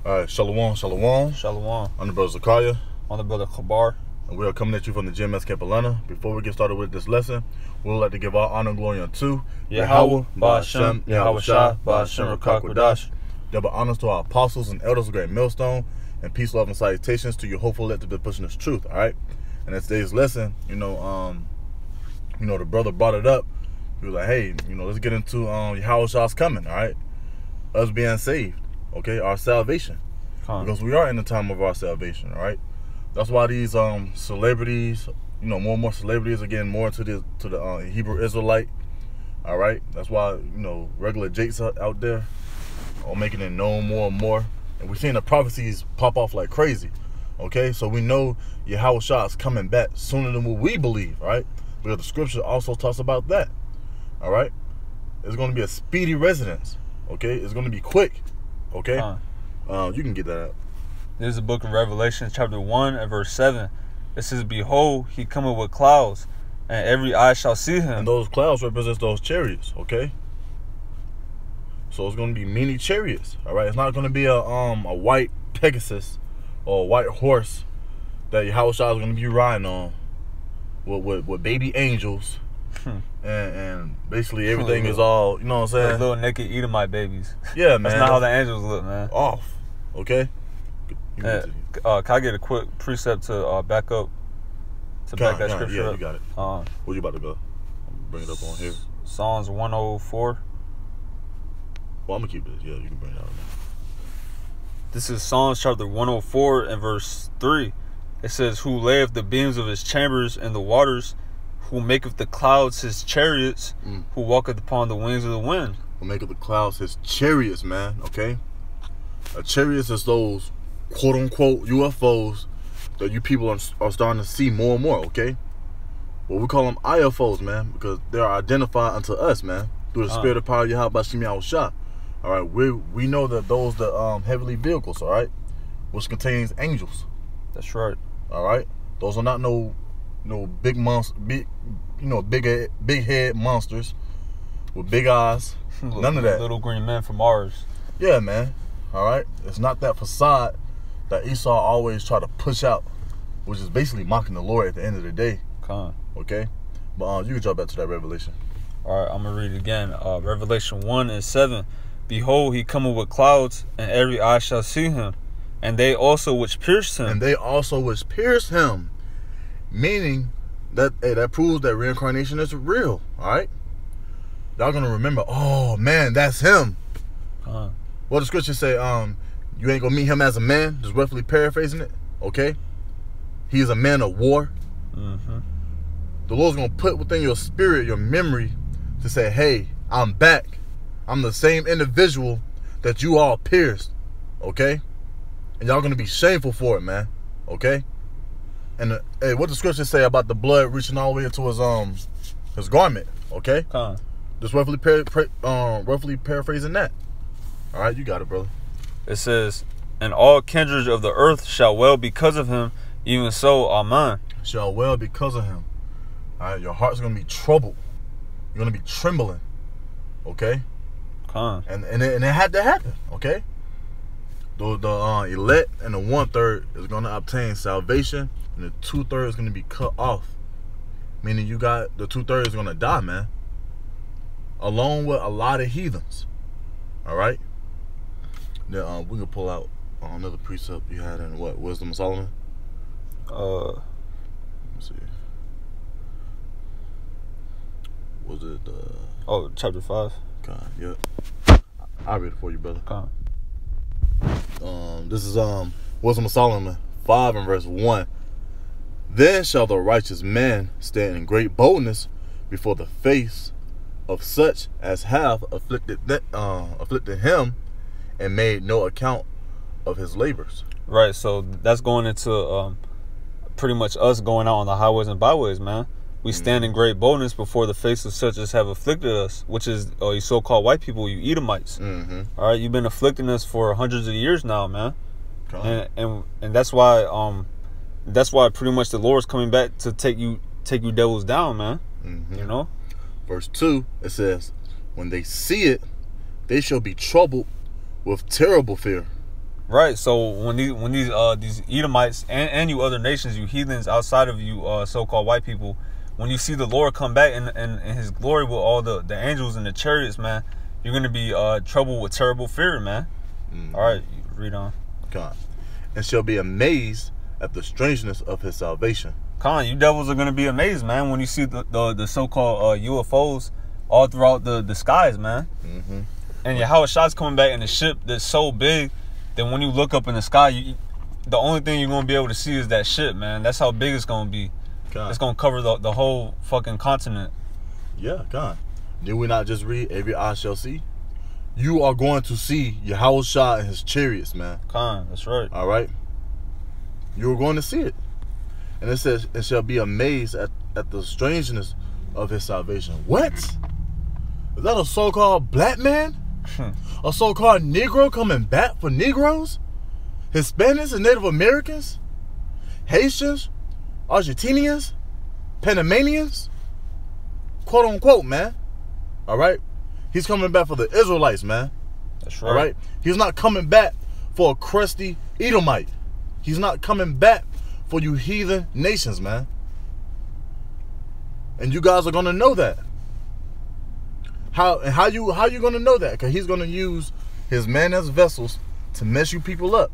All right, Shalom, Shalom. Shalom. I'm the brother Zakaria. I'm the brother Kabar. And we are coming at you from the GMS Camp Atlanta. Before we get started with this lesson, we would like to give all honor and glory unto Yahweh, Ba'ashem, Yahweh Shah, Ba'ashem, Rakakwadash. Double honors to our apostles and elders of Great Millstone, and peace, love, and salutations to your hopeful elect to be pushing this truth. All right, and in today's lesson, the brother brought it up. He was like, "Hey, let's get into Yahweh Shah's coming." All right, us being saved, okay, our salvation, because we are in the time of our salvation. All right, that's why these celebrities, more and more celebrities are getting more into the Hebrew Israelite. All right, that's why regular Jakes out there are making it known more and more, and we're seeing the prophecies pop off like crazy. Okay, so we know Yahweh Shah is coming back sooner than what we believe, right? Because the scripture also talks about that. All right, it's going to be a speedy residence. Okay, it's going to be quick. Okay, you can get that out. This is the book of Revelation, chapter 1 and verse 7. It says, "Behold, he cometh with clouds, and every eye shall see him." And those clouds represent those chariots. Okay, so it's going to be many chariots. All right, it's not going to be a white Pegasus or a white horse that Yahweh Shah is going to be riding on with baby angels. And basically everything is all, you know what I'm saying? Those little naked Edomite babies. Yeah, man. That's not how the angels look, man. Off. Okay? Can I get a quick precept to back up? Back that scripture yeah, up? You got it. Where you about to go? Bring it up on here. Psalms 104. Well, I'm going to keep this. Yeah, you can bring it out now. This is Psalms chapter 104 and verse 3. It says, "Who layeth the beams of his chambers in the waters, who maketh the clouds his chariots, who walketh upon the wings of the wind." Who maketh the clouds his chariots, man, okay? A chariots is those quote-unquote UFOs that you people are starting to see more and more, okay? Well, we call them IFOs, man, because they are identified unto us, man, through the spirit of power of Yahweh Ba'ashem Yahweh Shah. All right, we know that those the heavenly vehicles, all right, which contains angels. That's right. All right, those are not no big monster, big head monsters with big eyes. None of that. Little green men from Mars. Yeah, man. All right, it's not that facade that Esau always try to push out, which is basically mocking the Lord at the end of the day. Okay, but you can drop back to that Revelation. All right, I'm gonna read it again. Revelation 1 and 7. "Behold, he cometh with clouds, and every eye shall see him, and they also which pierced him." And they also which pierced him. Meaning that that proves that reincarnation is real. All right, y'all gonna remember. Oh man, that's him. What the scripture say? You ain't gonna meet him as a man. Just roughly paraphrasing it. Okay, he is a man of war. The Lord's gonna put within your spirit, your memory, to say, "Hey, I'm back. I'm the same individual that you all pierced." Okay, and y'all gonna be shameful for it, man. Okay. And hey, what the scriptures say about the blood reaching all the way into his garment? Okay, just roughly paraphrasing that. All right, you got it, brother. It says, "And all kindreds of the earth shall well because of him, even so, amen." Shall well because of him. All right, your heart's gonna be troubled. You're gonna be trembling. Okay, and it had to happen. Okay, the elect and the 1/3 is gonna obtain salvation. And the 2/3 is going to be cut off. Meaning you got the 2/3 is going to die, man. Along with a lot of heathens. All right. Then we can pull out another precept you had in what? Wisdom of Solomon? Let me see. Was it chapter 5. God, yeah. I'll read it for you, brother. This is Wisdom of Solomon 5 and verse 1. "Then shall the righteous man stand in great boldness before the face of such as have afflicted him, and made no account of his labors." Right, so that's going into pretty much us going out on the highways and byways, man. We stand in great boldness before the face of such as have afflicted us, which is you so-called white people, you Edomites. All right, you've been afflicting us for hundreds of years now, man. And that's why pretty much the Lord's coming back to take you devils down, man. Verse 2, it says, "When they see it, they shall be troubled with terrible fear." Right. So when these Edomites and you other nations, you heathens outside of you so-called white people, when you see the Lord come back in His glory with all the angels and the chariots, man, you're gonna be troubled with terrible fear, man. Mm-hmm. All right, read on. God, and shall be amazed at the strangeness of His salvation. Con, you devils are gonna be amazed, man, when you see the so-called UFOs all throughout the skies, man. Mm-hmm. And Yahweh Shai's coming back in a ship that's so big that when you look up in the sky, the only thing you're gonna be able to see is that ship, man. That's how big it's gonna be. God. It's gonna cover the whole fucking continent. Yeah, God. Did we not just read every eye shall see? You are going to see Yahweh Shai and His chariots, man. Con, that's right. All right. You are going to see it. And it says, it shall be amazed at the strangeness of His salvation. What? Is that a so-called black man? A so-called Negro coming back for Negroes? Hispanics and Native Americans? Haitians? Argentinians? Panamanians? Quote unquote, man. Alright? He's coming back for the Israelites, man. That's right. Alright? He's not coming back for a crusty Edomite. He's not coming back for you heathen nations, man. And you guys are gonna know that. How you gonna know that? Because He's gonna use His men as vessels to mess you people up,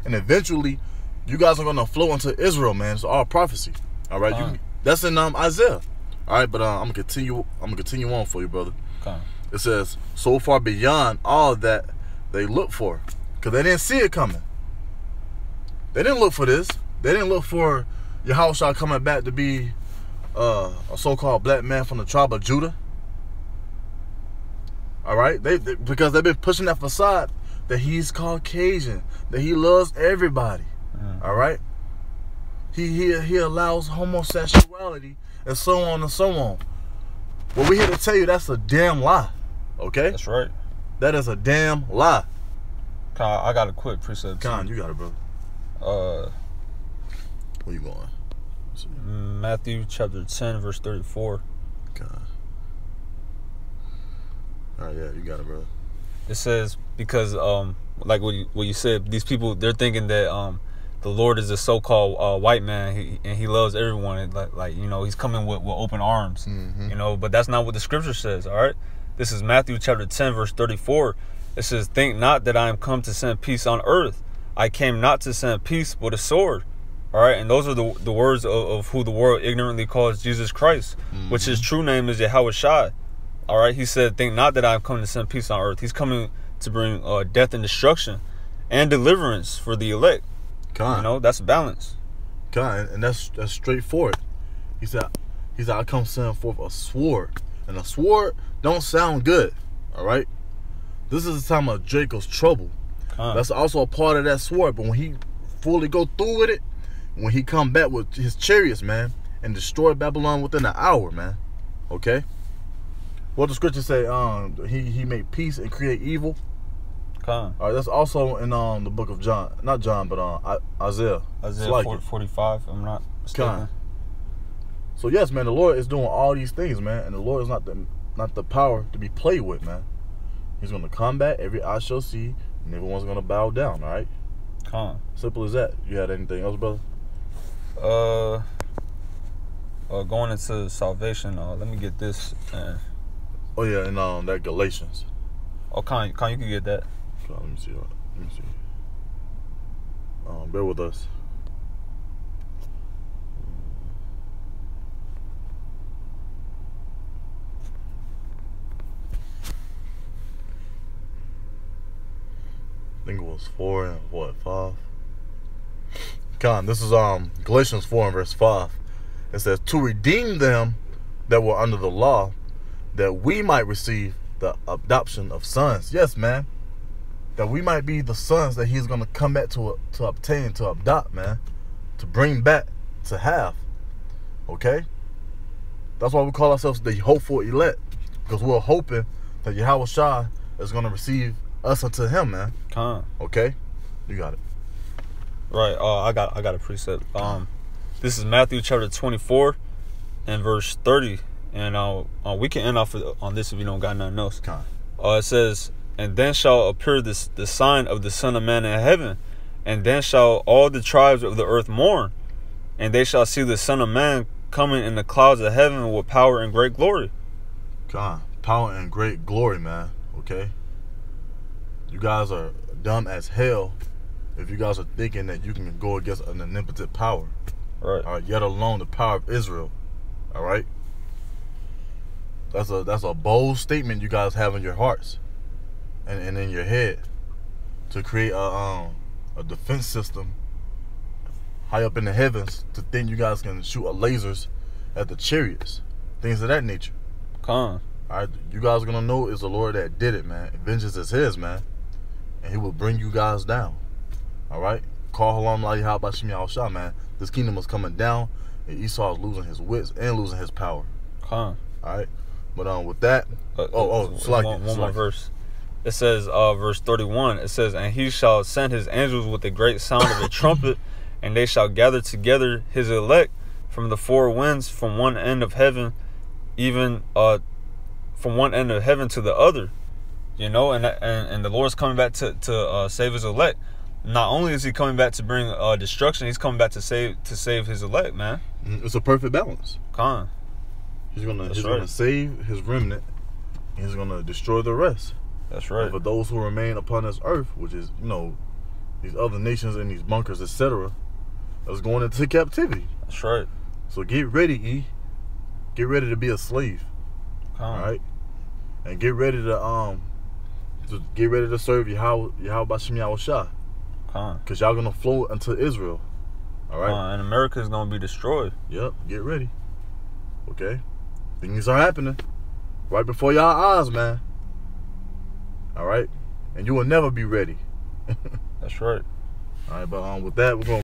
and eventually, you guys are gonna flow into Israel, man. It's all prophecy. All right, that's in Isaiah. All right, but I'm gonna continue on for you, brother. It says, so far beyond all that they look for, because they didn't see it coming. They didn't look for this. They didn't look for Yahushua coming back to be a so-called black man from the tribe of Judah. All right, because they've been pushing that facade that He's Caucasian, that He loves everybody. All right, he allows homosexuality and so on and so on. Well, we're here to tell you that's a damn lie. Okay, that's right. That is a damn lie. Con, I got a quick precept. Con, you got it, brother. Where you going? Matthew chapter 10, verse 34. Con. All right, yeah, you got it, brother. It says, because like what you said, these people, they're thinking that the Lord is a so-called white man, and He loves everyone, and like you know, He's coming with open arms. Mm-hmm. You know, but that's not what the scripture says. All right, this is Matthew chapter 10, verse 34. It says, think not that I am come to send peace on earth. I came not to send peace, but a sword. All right, and those are the words of who the world ignorantly calls Jesus Christ, which His true name is Yahweh Shai. All right, He said, think not that I am come to send peace on earth. He's coming to bring death and destruction and deliverance for the elect. God. You know, that's balance. God, and that's straightforward. He said, I come send forth a sword. And a sword don't sound good. All right? This is the time of Jacob's trouble. God. That's also a part of that sword. But when he fully go through with it, when He come back with His chariots, man, and destroy Babylon within an hour, man. Okay? What the scripture say? He made peace and create evil. All right, that's also in the book of John, not John, but Isaiah. Isaiah 45. I'm not mistaken. So yes, man, the Lord is doing all these things, man, and the Lord is not the power to be played with, man. He's gonna combat every eye shall see, and everyone's gonna bow down. All right. Simple as that. You had anything else, brother? Going into salvation. Let me get this. Oh yeah, and that Galatians. Oh, Con, you can get that. Let me see. Bear with us. I think it was 4 and 5. Con, this is Galatians 4 and verse 5. It says, to redeem them that were under the law, that we might receive the adoption of sons. Yes, man. That we might be the sons that He's going to come back to obtain, to adopt, man. To bring back, to have. Okay? That's why we call ourselves the hopeful elect. Because we're hoping that Yahweh Shai is going to receive us unto Him, man. Okay? You got it. Right. I got a precept. This is Matthew chapter 24 and verse 30. And we can end off on this if you don't got nothing else. It says, And then shall appear the sign of the Son of Man in heaven. And then shall all the tribes of the earth mourn. And they shall see the Son of Man coming in the clouds of heaven with power and great glory. God, power and great glory, man. Okay? You guys are dumb as hell if you guys are thinking that you can go against an omnipotent power. Right. All right, yet alone the power of Israel. All right? That's a bold statement you guys have in your hearts and in your head to create a defense system high up in the heavens to think you guys can shoot lasers at the chariots, things of that nature. Come. All right, you guys are gonna know it's the Lord that did it, man. Vengeance is His, man, and He will bring you guys down. All right, call Halam Lahi Bashim Shah, man. This kingdom is coming down, and Esau is losing his wits and losing his power. Come. All right, but with that, one more verse. It says, verse 31. It says, and He shall send His angels with a great sound of a trumpet, and they shall gather together His elect from the four winds, from one end of heaven, even from one end of heaven to the other. You know, and the Lord's coming back to save His elect. Not only is He coming back to bring destruction, He's coming back to save His elect, man. It's a perfect balance. Con. He's gonna save His remnant, and He's gonna destroy the rest. That's right. And for those who remain upon this earth, which is, you know, these other nations and these bunkers, etc., is going into captivity. That's right. So get ready, E. Get ready to be a slave. All right, and get ready to serve Yahweh Bashim Yahushua. Because y'all gonna flow into Israel. All right, and America is gonna be destroyed. Yep. Get ready. Okay, things are happening right before y'all eyes, man. All right, and you will never be ready. That's right. All right, but with that, we're gonna